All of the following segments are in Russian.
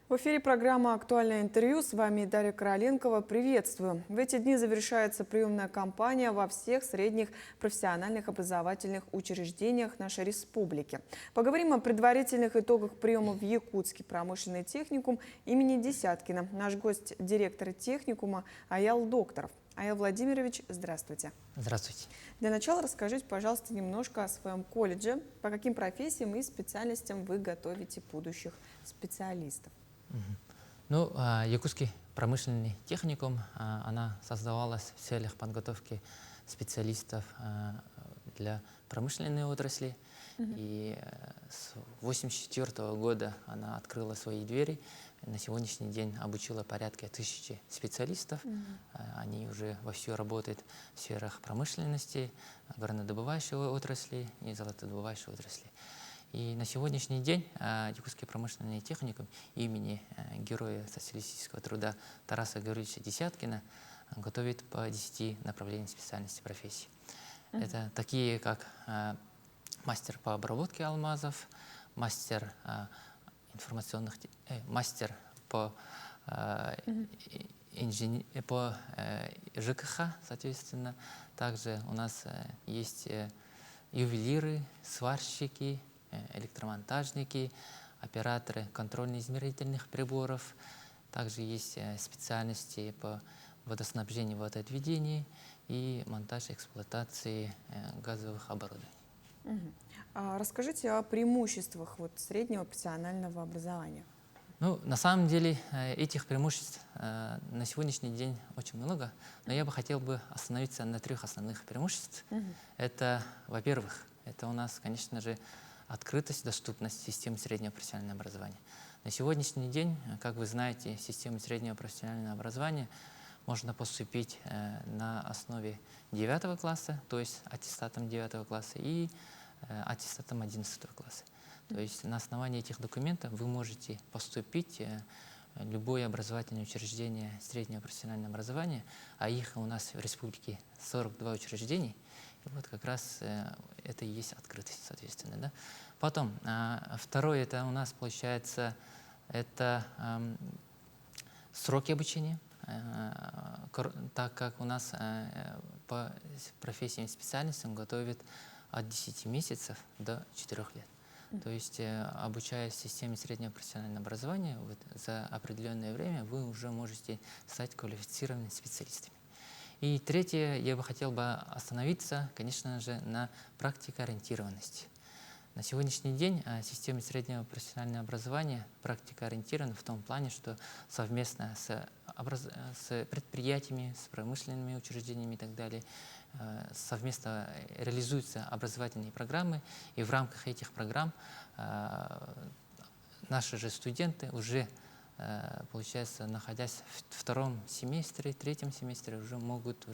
В эфире программа «Актуальное интервью». С вами Дарья Короленкова. Приветствую. В эти дни завершается приемная кампания во всех средних профессиональных образовательных учреждениях нашей республики. Поговорим о предварительных итогах приема в Якутский промышленный техникум имени Десяткина. Наш гость – директор техникума Аял Докторов. Аял Владимирович, здравствуйте. Здравствуйте. Для начала расскажите, пожалуйста, немножко о своем колледже. По каким профессиям и специальностям вы готовите будущих специалистов? Ну, Якутский промышленный техникум, она создавалась в целях подготовки специалистов для промышленной отрасли. И с 1984 года она открыла свои двери. На сегодняшний день обучила порядка 1000 специалистов. Они уже вовсю работают в сферах промышленности, горнодобывающей отрасли и золотодобывающей отрасли. И на сегодняшний день Якутский промышленный техникум имени Героя социалистического труда Тараса Григорьевича Десяткина готовит по 10 направлениям специальности профессий. Это такие, как мастер по обработке алмазов, мастер мастер по ЖКХ, соответственно. Также у нас есть ювелиры, сварщики, электромонтажники, операторы контрольно-измерительных приборов. Также есть специальности по водоснабжению, водоотведению и монтаж эксплуатации газовых оборудований. Расскажите о преимуществах среднего профессионального образования. Ну, на самом деле этих преимуществ на сегодняшний день очень много, но я бы хотел остановиться на 3 основных преимуществах. Это, во-первых, это у нас, конечно же, открытость, доступность системы среднего профессионального образования. На сегодняшний день, как вы знаете, в систему среднего профессионального образования можно поступить на основе 9 класса, то есть аттестатом 9 класса и аттестатом 11 класса. То есть на основании этих документов вы можете поступить в любое образовательное учреждение среднего профессионального образования, а их у нас в республике 42 учреждений. И вот как раз это и есть открытость, соответственно. Да? Потом, второе, это у нас получается, это сроки обучения, так как у нас по профессиям и специальностям готовят от 10 месяцев до 4 лет. То есть, обучаясь в системе среднего профессионального образования, за определенное время вы уже можете стать квалифицированными специалистами. И третье, я бы хотел остановиться, конечно же, на практикоориентированности. На сегодняшний день система среднего профессионального образования практикоориентирована в том плане, что совместно с предприятиями, с промышленными учреждениями и так далее, совместно реализуются образовательные программы, и в рамках этих программ наши же студенты уже, получается, находясь в 2-м семестре, 3-м семестре, уже могут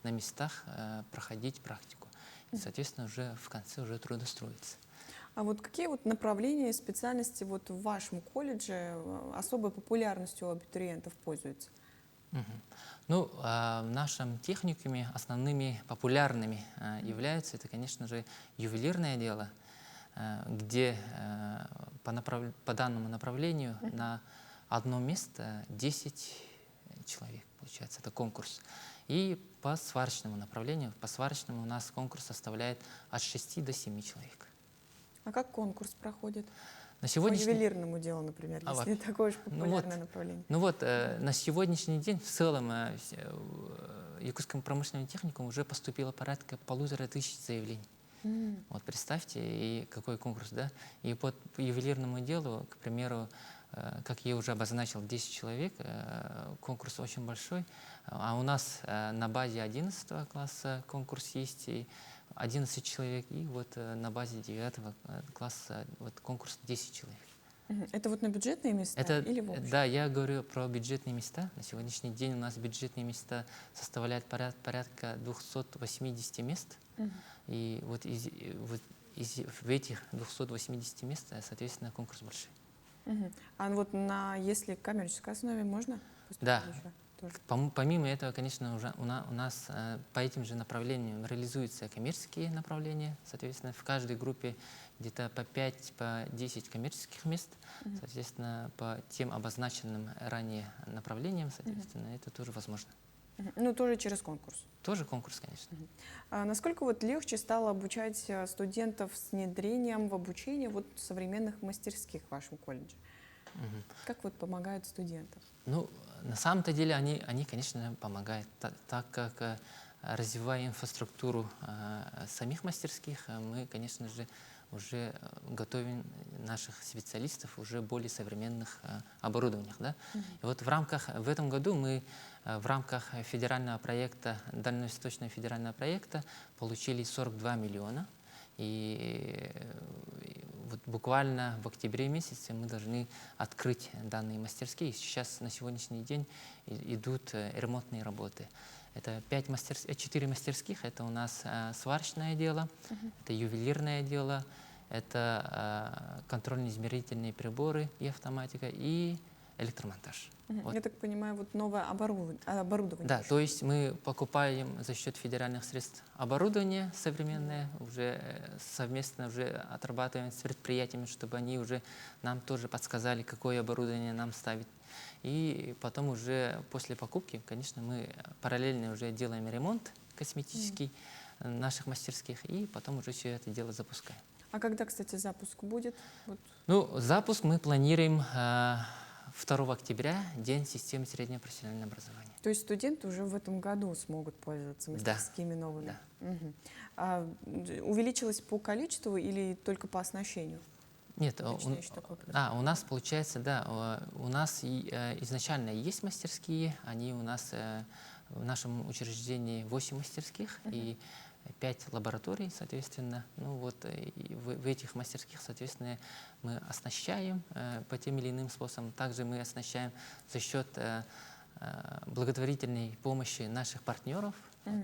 на местах проходить практику. И, соответственно, уже в конце уже трудоустроиться. А какие направления и специальности в вашем колледже особой популярностью у абитуриентов пользуются? Ну, в нашем техникуме основными популярными являются, это, конечно же, ювелирное дело, где по данному направлению на одно место 10 человек, получается, это конкурс. И по сварочному направлению, по сварочному у нас конкурс составляет от 6 до 7 человек. А как конкурс проходит? На По ювелирному делу, например, если такое же популярное направление. На сегодняшний день в целом в Якутском промышленном техникуме уже поступило порядка 1500 заявлений. Вот представьте, и какой конкурс, да? И по ювелирному делу, к примеру, как я уже обозначил, 10 человек, конкурс очень большой. А у нас на базе 11 класса конкурс есть, и 11 человек, и на базе 9 класса конкурс 10 человек. Это на бюджетные места или в общем? Да, я говорю про бюджетные места. На сегодняшний день у нас бюджетные места составляют порядка 280 мест. И в этих 280 мест, соответственно, конкурс большой. А если коммерческой основе можно? Да, тоже. Помимо этого, конечно, уже у нас по этим же направлениям реализуются коммерческие направления. Соответственно, в каждой группе где-то по 5, по 10 коммерческих мест. Соответственно, по тем обозначенным ранее направлениям, соответственно, это тоже возможно. Ну, тоже через конкурс. Тоже конкурс, конечно. А насколько вот легче стало обучать студентов с внедрением в обучение вот современных мастерских в вашем колледже? Мгм. Как вот помогают студентам? Ну, на самом-то деле они, конечно, помогают, так как развивая инфраструктуру самих мастерских, мы, конечно же, уже готовим наших специалистов уже более современных оборудованиях. Да? И вот в этом году мы в рамках федерального проекта, Дальневосточного федерального проекта получили 42 миллиона. И вот буквально в октябре месяце мы должны открыть данные мастерские. Сейчас на сегодняшний день идут ремонтные работы. Это 4 мастерских. Это у нас сварочное дело, это ювелирное дело, это контрольно-измерительные приборы и автоматика, и электромонтаж. Вот. Я так понимаю, вот новое оборудование. Да, то есть мы покупаем за счет федеральных средств оборудование современное, уже совместно уже отрабатываем с предприятиями, чтобы они уже нам тоже подсказали, какое оборудование нам ставить. И потом уже после покупки, конечно, мы параллельно уже делаем ремонт косметический наших мастерских, и потом уже все это дело запускаем. А когда, кстати, запуск будет? Вот. Ну, запуск мы планируем 2 октября, День системы среднего профессионального образования. То есть студенты уже в этом году смогут пользоваться Да. мастерскими новыми? Да. Увеличилось по количеству или только по оснащению? Нет, Уточняющий такой вопрос. у нас получается, да, у нас изначально есть мастерские, они у нас в нашем учреждении 8 мастерских и 5 лабораторий, соответственно. Ну вот и в этих мастерских, соответственно, мы оснащаем по тем или иным способам. Также мы оснащаем за счет благотворительной помощи наших партнеров,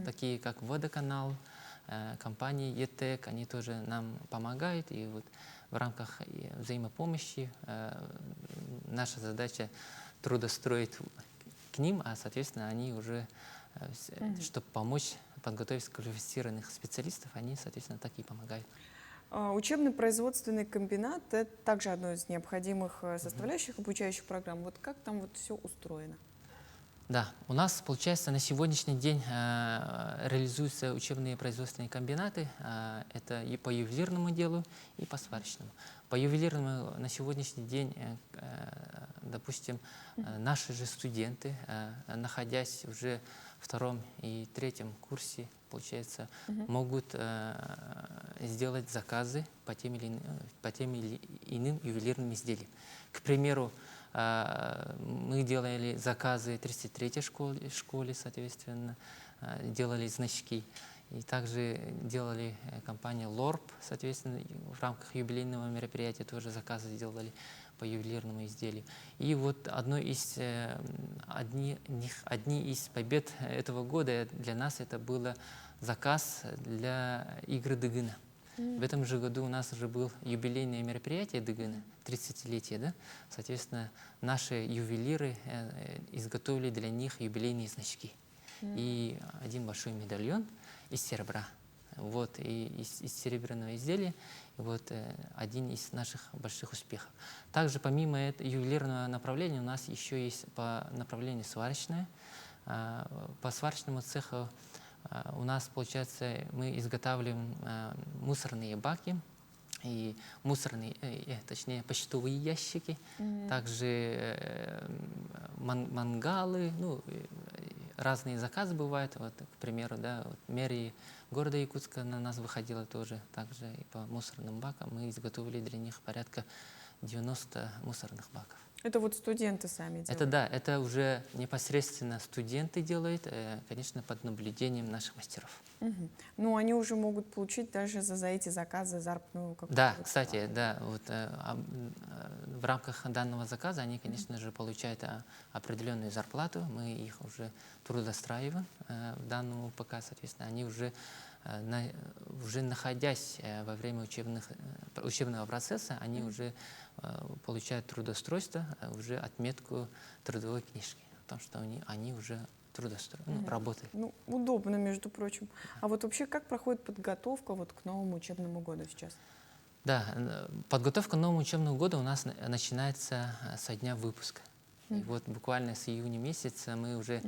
такие как Водоканал, компании ЕТЭК, они тоже нам помогают. И вот в рамках взаимопомощи наша задача трудоустроить к ним, а, соответственно, они уже, чтобы помочь подготовить квалифицированных специалистов, они, соответственно, так и помогают. Учебно-производственный комбинат – это также одно из необходимых составляющих обучающих программ. Вот как там вот все устроено? Да, у нас, получается, на сегодняшний день реализуются учебные производственные комбинаты. Это и по ювелирному делу, и по сварочному. По ювелирному на сегодняшний день, допустим, наши же студенты, находясь уже в 2 и 3 курсе, получается, могут сделать заказы по тем или иным ювелирным изделиям. К примеру, мы делали заказы 33-й школе, соответственно, делали значки. И также делали компания ЛОРП, соответственно, в рамках юбилейного мероприятия тоже заказы делали по ювелирному изделию. И вот одни из побед этого года для нас это был заказ для игры Дыгына. В этом же году у нас уже было юбилейное мероприятие Дыгына, 30-летие, да? Соответственно, наши ювелиры изготовили для них юбилейные значки. И один большой медальон из серебра. Вот, и из серебряного изделия. Вот один из наших больших успехов. Также помимо этого ювелирного направления у нас еще есть по направлению сварочное. По сварочному цеху у нас, получается, мы изготавливаем мусорные баки и точнее, почтовые ящики, также мангалы, ну, разные заказы бывают. Вот, к примеру, да, вот мэрия города Якутска на нас выходила тоже, также и по мусорным бакам. Мы изготовили для них порядка 90 мусорных баков. Это вот студенты сами делают? Это да, это уже непосредственно студенты делают, конечно, под наблюдением наших мастеров. Ну, они уже могут получить даже за эти заказы заработную какую-то. Да, кстати, да, вот в рамках данного заказа они, конечно же, получают определенную зарплату, мы их уже трудоустраиваем в данном УПК, соответственно, они уже находясь во время учебного процесса, они уже получают трудоустройство, уже отметку трудовой книжки. потому что они уже трудоустроены, работают. Ну, удобно, между прочим. А вот вообще как проходит подготовка вот к новому учебному году сейчас? Да, подготовка к новому учебному году у нас начинается со дня выпуска. И вот буквально с июня месяца мы уже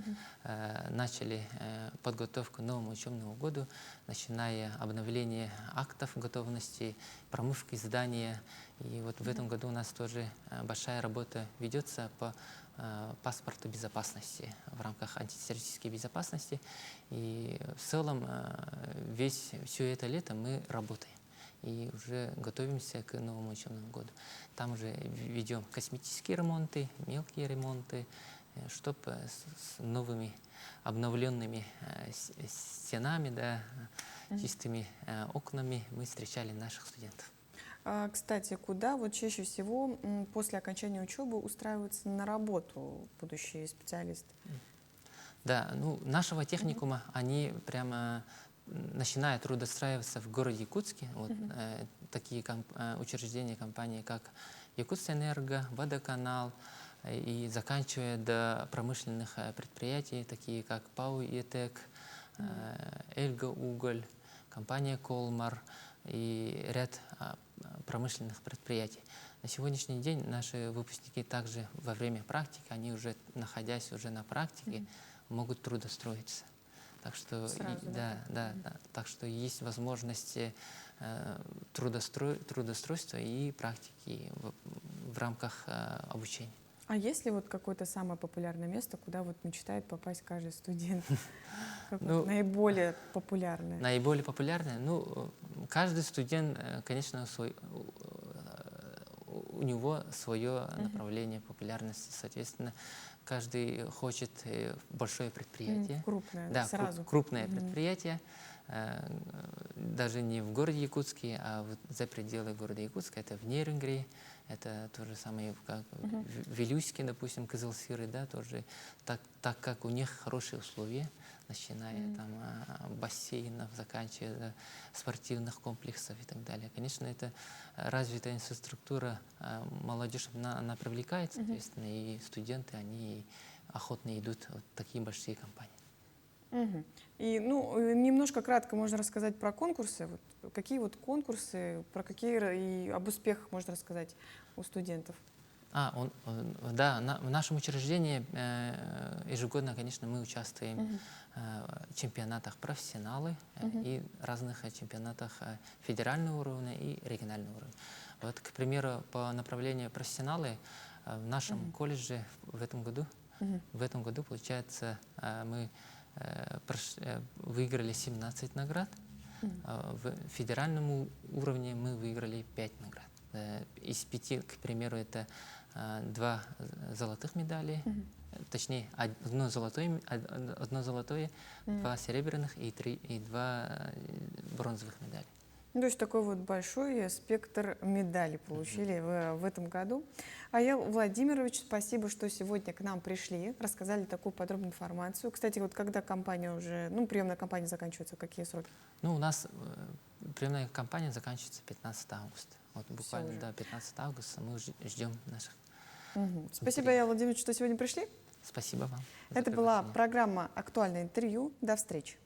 начали подготовку к новому учебному году, начиная обновление актов готовности, промывки здания. И вот в этом году у нас тоже большая работа ведется по паспорту безопасности в рамках антитеррористической безопасности. И в целом все это лето мы работаем. И уже готовимся к новому учебному году. Там уже ведем косметические ремонты, мелкие ремонты, чтобы с новыми обновленными стенами, да, чистыми окнами мы встречали наших студентов. Кстати, куда вот чаще всего после окончания учебы устраиваются на работу будущие специалисты? Да, ну, нашего техникума, они прямо начинают трудоустраиваться в городе Якутске. Вот, такие учреждения, компании, как Якутсэнерго, Водоканал, и заканчивая до промышленных предприятий, такие как ПАО «ИЭТЭК», Эльга Уголь, компания «Колмар» и ряд промышленных предприятий. На сегодняшний день наши выпускники также во время практики, они уже, находясь уже на практике, могут трудоустроиться. Так что, так что есть возможности трудоустройства и практики в рамках обучения. А есть ли вот какое-то самое популярное место, куда вот мечтает попасть каждый студент? Наиболее популярное? Наиболее популярное? Ну, каждый студент, конечно, у него свое направление популярности, соответственно, каждый хочет большое предприятие. Крупное, да, сразу. Крупное предприятие, даже не в городе Якутске, а вот за пределы города Якутска, это в Нерюнгри, это то же самое, как в Вилюйске, допустим, Кызылсыры, да, тоже, так как у них хорошие условия, начиная там бассейнов, заканчивая спортивных комплексов и так далее. Конечно, это развитая инфраструктура, молодежь, она привлекает, соответственно, и студенты, они охотно идут в такие большие компании. И, ну, немножко кратко можно рассказать про конкурсы. Вот, какие вот конкурсы, про какие и об успехах можно рассказать у студентов? В нашем учреждении ежегодно, конечно, мы участвуем в чемпионатах профессионалы и разных чемпионатах федерального уровня и регионального уровня. Вот, к примеру, по направлению профессионалы в нашем колледже в этом году, получается, мы выиграли 17 наград. В федеральном уровне мы выиграли 5 наград. Из 5, к примеру, это 2 золотых медали, точнее, одно золотое, 2 серебряных и 2 бронзовых медали. То есть такой вот большой спектр медалей получили в этом году. Аял Владимирович, спасибо, что сегодня к нам пришли, рассказали такую подробную информацию. Кстати, вот когда компания уже, приемная кампания заканчивается, какие сроки? Ну, у нас приемная кампания заканчивается 15 августа. Вот буквально до 15 августа мы уже ждем наших. Спасибо, Аял Владимирович, что сегодня пришли. Спасибо вам. Это была программа «Актуальное интервью». До встречи.